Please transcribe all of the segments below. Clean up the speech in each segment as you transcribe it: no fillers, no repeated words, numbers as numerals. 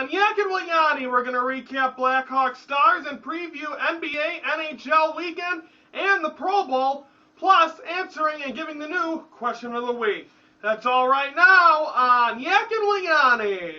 On Yackin Wit Yoni, we're going to recap Blackhawks stars and preview NBA, NHL weekend, and the Pro Bowl, plus answering and giving the new question of the week. That's all right now on Yackin Wit Yoni.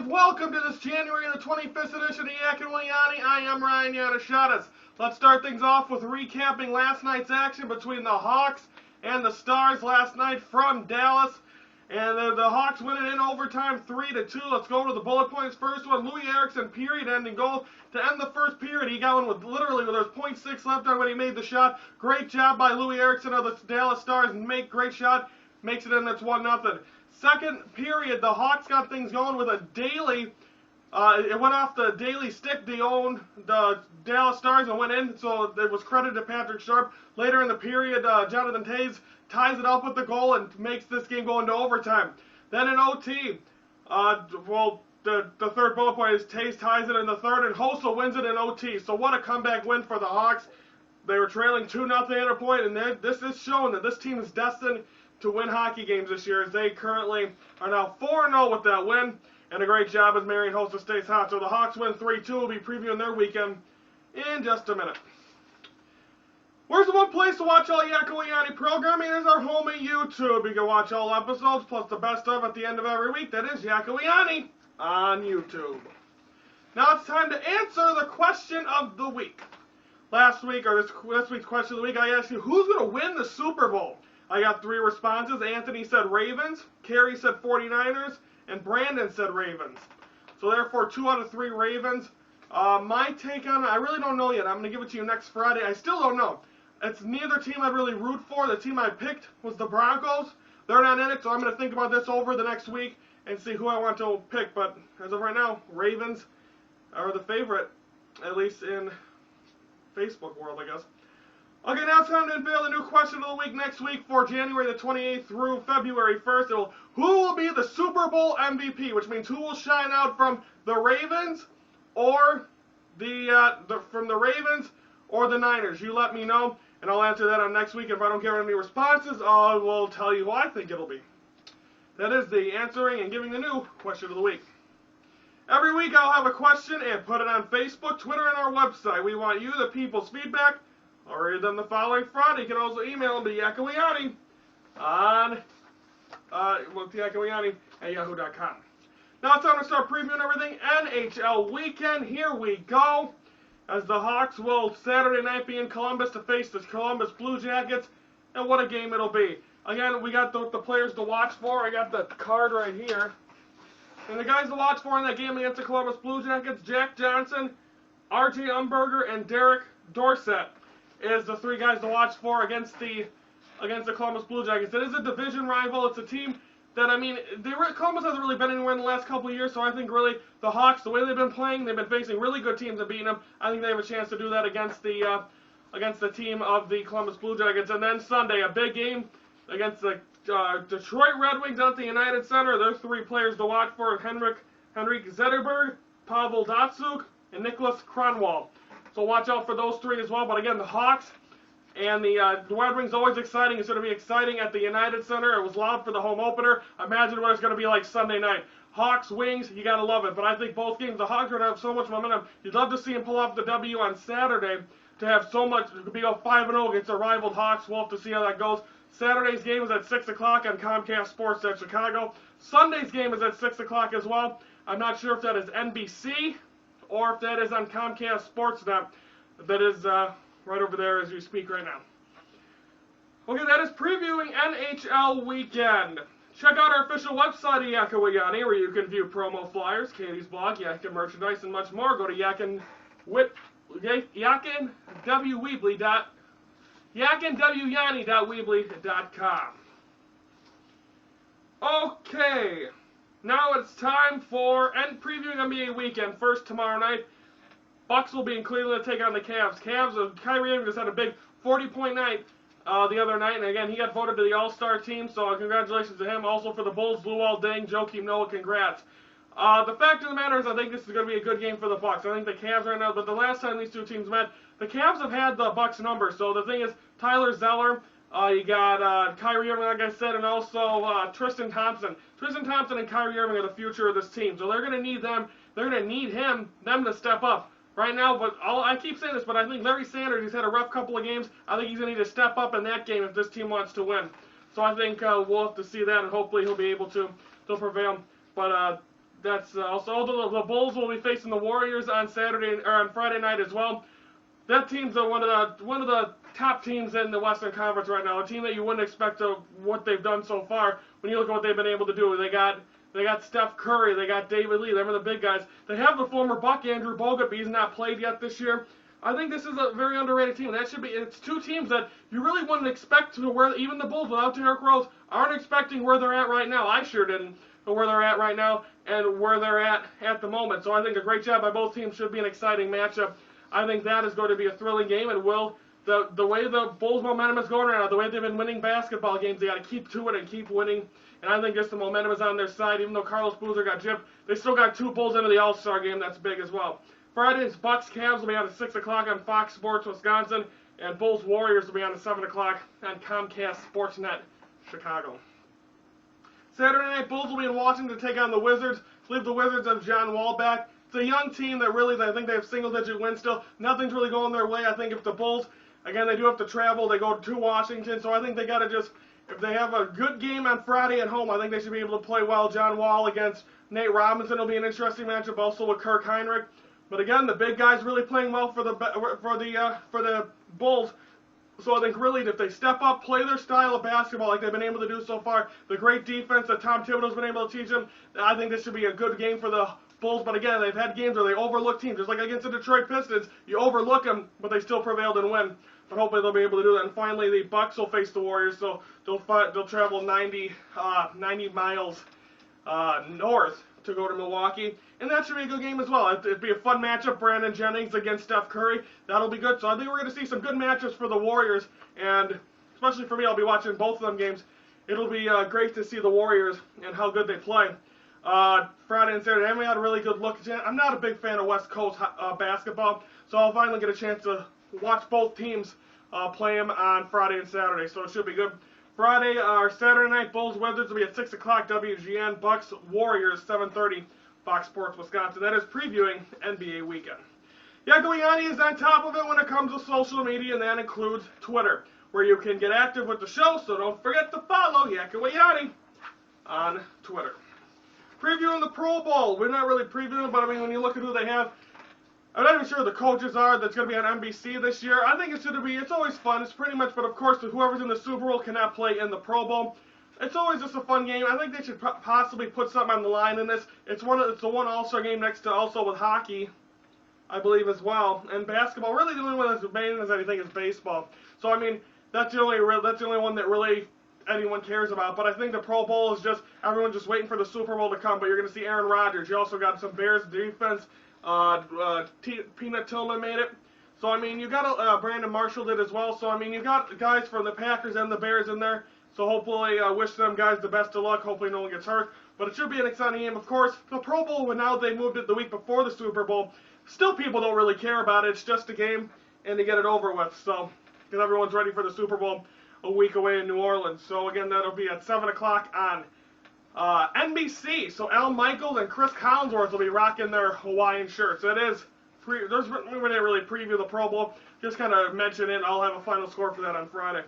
Welcome to this January the 25th edition of Yackin Wit Yoni. I am Ryan Yanishatis. Let's start things off with recapping last night's action between the Hawks and the Stars last night from Dallas. And the Hawks win it in overtime 3-2. Let's go to the bullet points. First one, Loui Eriksson, period-ending goal to end the first period. He got one with literally there was 0.6 left on when he made the shot. Great job by Loui Eriksson of the Dallas Stars. Great shot. Makes it in. That's 1-0. Second period, the Hawks got things going with a daily. It went off the daily stick. They owned the Dallas Stars and went in, so it was credited to Patrick Sharp. Later in the period, Jonathan Toews ties it up with the goal and makes this game go into overtime. Then in OT, the third bullet point is Toews ties it in the third, and Hossa wins it in OT. So what a comeback win for the Hawks. They were trailing 2-0 at a point, and this is showing that this team is destined to win hockey games this year, as they currently are now 4-0 with that win, and a great job as Marian Hossa stays hot. So the Hawks win 3-2. We'll be previewing their weekend in just a minute. Where's the one place to watch all Yackin Wit Yoni programming? It is our home at YouTube. You can watch all episodes, plus the best of at the end of every week. That is Yackin Wit Yoni on YouTube. Now it's time to answer the question of the week. Last week, or this week's question of the week, I asked you, who's going to win the Super Bowl? I got 3 responses. Anthony said Ravens, Carrie said 49ers, and Brandon said Ravens. So therefore, 2 out of 3 Ravens. My take on it, I really don't know yet. I'm going to give it to you next Friday. I still don't know. It's neither team I'd really root for. The team I picked was the Broncos. They're not in it, so I'm going to think about this over the next week and see who I want to pick. But as of right now, Ravens are the favorite, at least in Facebook world, I guess. Okay, now it's time to unveil the new question of the week next week for January the 28th through February 1st. Who will be the Super Bowl MVP, which means who will shine out from the Ravens or from the Ravens or the Niners. You let me know, and I'll answer that on next week. If I don't get any responses, I will tell you who I think it'll be. That is the answering and giving the new question of the week. Every week I'll have a question and put it on Facebook, Twitter, and our website. We want you, the people's feedback. Already done the following Friday. You can also email them to Yackin Wit Yoni on Yackin Wit Yoni at yahoo.com. Now it's time to start previewing everything. NHL weekend. Here we go. As the Hawks will Saturday night be in Columbus to face the Columbus Blue Jackets. And what a game it'll be. Again, we got the players to watch for. I got the card right here. And the guys to watch for in that game against the Columbus Blue Jackets, Jack Johnson, R.J. Umberger, and Derek Dorsett is the 3 guys to watch for against the Columbus Blue Jackets. It is a division rival. It's a team that, Columbus hasn't really been anywhere in the last couple of years, so I think really the Hawks, the way they've been playing, they've been facing really good teams and beating them. I think they have a chance to do that against the team of the Columbus Blue Jackets. And then Sunday, a big game against the Detroit Red Wings out at the United Center. There's 3 players to watch for: Henrik Zetterberg, Pavel Datsyuk, and Nicholas Kronwall. So watch out for those 3 as well. But again, the Hawks and the Red Wings, always exciting. It's going to be exciting at the United Center. It was loud for the home opener. Imagine what it's going to be like Sunday night. Hawks, Wings, you got to love it. But I think both games, the Hawks are going to have so much momentum. You'd love to see them pull off the W on Saturday to have so much, to be 5-0 against a rival Hawks. We'll have to see how that goes. Saturday's game is at 6 o'clock on Comcast Sports at Chicago. Sunday's game is at 6 o'clock as well. I'm not sure if that is NBC or if that is on Comcast Sportsnet. That is right over there as we speak right now. Okay, that is previewing NHL weekend. Check out our official website at Yackin Wit Yoni, where you can view promo flyers, Katie's blog, Yackin merchandise, and much more. Go to yackinwyani.weebly.com. Okay, now it's time for previewing NBA weekend. First tomorrow night, Bucks will be in Cleveland to take on the Cavs. Kyrie Irving just had a big 40-point night the other night, and again, he got voted to the All-Star team, so congratulations to him. Also for the Bulls, Luol Deng, Joakim Noah, congrats. The fact of the matter is, I think this is going to be a good game for the Bucks. I think the Cavs right now, but the last time these two teams met, the Cavs have had the Bucks number. So the thing is, Tyler Zeller, you got Kyrie Irving, like I said, and also Tristan Thompson. Tristan Thompson and Kyrie Irving are the future of this team, so they're going to need them. They're going to need them to step up right now. But I keep saying this, but I think Larry Sanders, he's had a rough couple of games. I think he's going to need to step up in that game if this team wants to win. So I think we'll have to see that, and hopefully he'll be able to prevail. But that's also the Bulls will be facing the Warriors on Friday night as well. That team's one of the top teams in the Western Conference right now. A team that you wouldn't expect of what they've done so far. When you look at what they've been able to do, they got Steph Curry, they got David Lee. They're the big guys. They have the former Buck Andrew Bogut, but he's not played yet this year. I think this is a very underrated team. It's two teams that you really wouldn't expect to where even the Bulls without Derrick Rose aren't expecting where they're at right now. I sure didn't. Where they're at right now and where they're at the moment. So I think a great job by both teams. Should be an exciting matchup. I think that is going to be a thrilling game, and the way the Bulls' momentum is going right now, the way they've been winning basketball games, they got to keep to it and keep winning. And I think just the momentum is on their side. Even though Carlos Boozer got gypped, they still got two Bulls into the All-Star game. That's big as well. Friday's Bucks Cavs will be on at 6 o'clock on Fox Sports Wisconsin, and Bulls Warriors will be on at 7 o'clock on Comcast Sportsnet Chicago. Saturday night, Bulls will be in Washington to take on the Wizards. I believe the Wizards have John Wall back. It's a young team that I think they have single-digit wins still. Nothing's really going their way. I think if the Bulls, again, they do have to travel. They go to Washington, so I think they got to just, if they have a good game on Friday at home, I think they should be able to play well. John Wall against Nate Robinson will be an interesting matchup, also with Kirk Heinrich. But again, the big guys really playing well for the Bulls. So I think really if they step up, play their style of basketball like they've been able to do so far, the great defense that Tom Thibodeau's been able to teach them, I think this should be a good game for the Bulls. But again, they've had games where they overlook teams. Just like against the Detroit Pistons, you overlook them, but they still prevailed and win. But hopefully they'll be able to do that. And finally, the Bucks will face the Warriors, so they'll travel 90 miles north to go to Milwaukee. And that should be a good game as well. It'd be a fun matchup, Brandon Jennings against Steph Curry. That'll be good. So I think we're going to see some good matchups for the Warriors. And especially for me, I'll be watching both of them games. It'll be great to see the Warriors and how good they play. Friday and Saturday, I haven't had a really good look. I'm not a big fan of West Coast basketball, so I'll finally get a chance to watch both teams play them on Friday and Saturday. So it should be good. Friday or Saturday night, Bulls Wizards will be at 6 o'clock WGN. Bucks Warriors 7:30 Fox Sports Wisconsin. That is previewing NBA weekend. Yackin Wit Yoni is on top of it when it comes to social media, and that includes Twitter, where you can get active with the show. So don't forget to follow Yackin Wit Yoni on Twitter. Previewing the Pro Bowl. We're not really previewing, but I mean when you look at who they have. I'm not even sure who the coaches are that's going to be on NBC this year. I think it's always fun. It's pretty much, but of course, whoever's in the Super Bowl cannot play in the Pro Bowl. It's always just a fun game. I think they should possibly put something on the line in this. It's the one All-Star game next to also with hockey, I believe as well, and basketball. Really, the only one that's main as anything is baseball. So I mean, that's the only one that really anyone cares about. But I think the Pro Bowl is just everyone just waiting for the Super Bowl to come. But you're going to see Aaron Rodgers. You also got some Bears defense. Peanut Tillman made it. So, I mean, you got Brandon Marshall did as well. So, I mean, you got guys from the Packers and the Bears in there. So, hopefully, wish them guys the best of luck. Hopefully, no one gets hurt. But it should be an exciting game. Of course, the Pro Bowl, when now they moved it the week before the Super Bowl, still people don't really care about it. It's just a game, and to get it over with. So, because everyone's ready for the Super Bowl a week away in New Orleans. So, again, that'll be at 7 o'clock on NBC, so Al Michaels and Chris Collinsworth will be rocking their Hawaiian shirts. It is, we didn't really preview the Pro Bowl, just kind of mention it. I'll have a final score for that on Friday,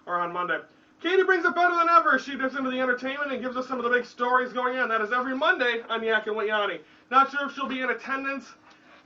or on Monday. Katie brings it better than ever. She dips into the entertainment and gives us some of the big stories going on. That is every Monday on Yackin Wit Yoni. Not sure if she'll be in attendance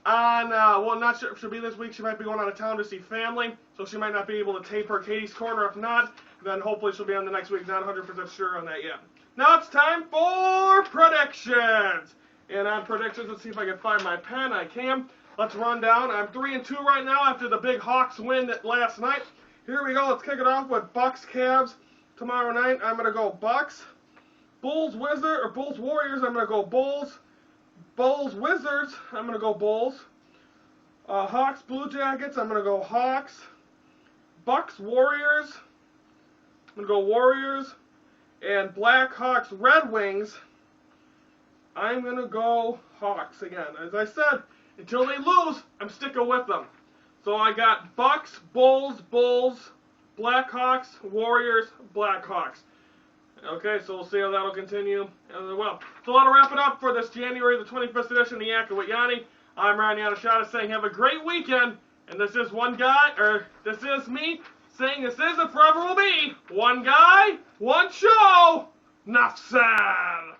on, not sure if she'll be this week. She might be going out of town to see family, so she might not be able to tape her Katie's Corner. If not, then hopefully she'll be on the next week. Not 100% sure on that yet. Now it's time for predictions. And on predictions, let's see if I can find my pen. I can. Let's run down. I'm 3-2 right now after the big Hawks win last night. Here we go. Let's kick it off with Bucks Cavs tomorrow night. I'm going to go Bucks. Bulls Warriors. I'm going to go Bulls. Bulls Wizards. I'm going to go Bulls. Hawks, Blue Jackets, I'm going to go Hawks. Bucks, Warriors, I'm going to go Warriors. And Blackhawks, Red Wings, I'm going to go Hawks again. As I said, until they lose, I'm sticking with them. So I got Bucks, Bulls, Blackhawks, Warriors, Blackhawks. Okay, so we'll see how that'll continue as well. So that'll wrap it up for this January the 25th edition of the Yackin Wit Yoni. I'm Ryan Yanashada saying have a great weekend. And this is this is me saying this is and forever will be one guy, one show. Enough said.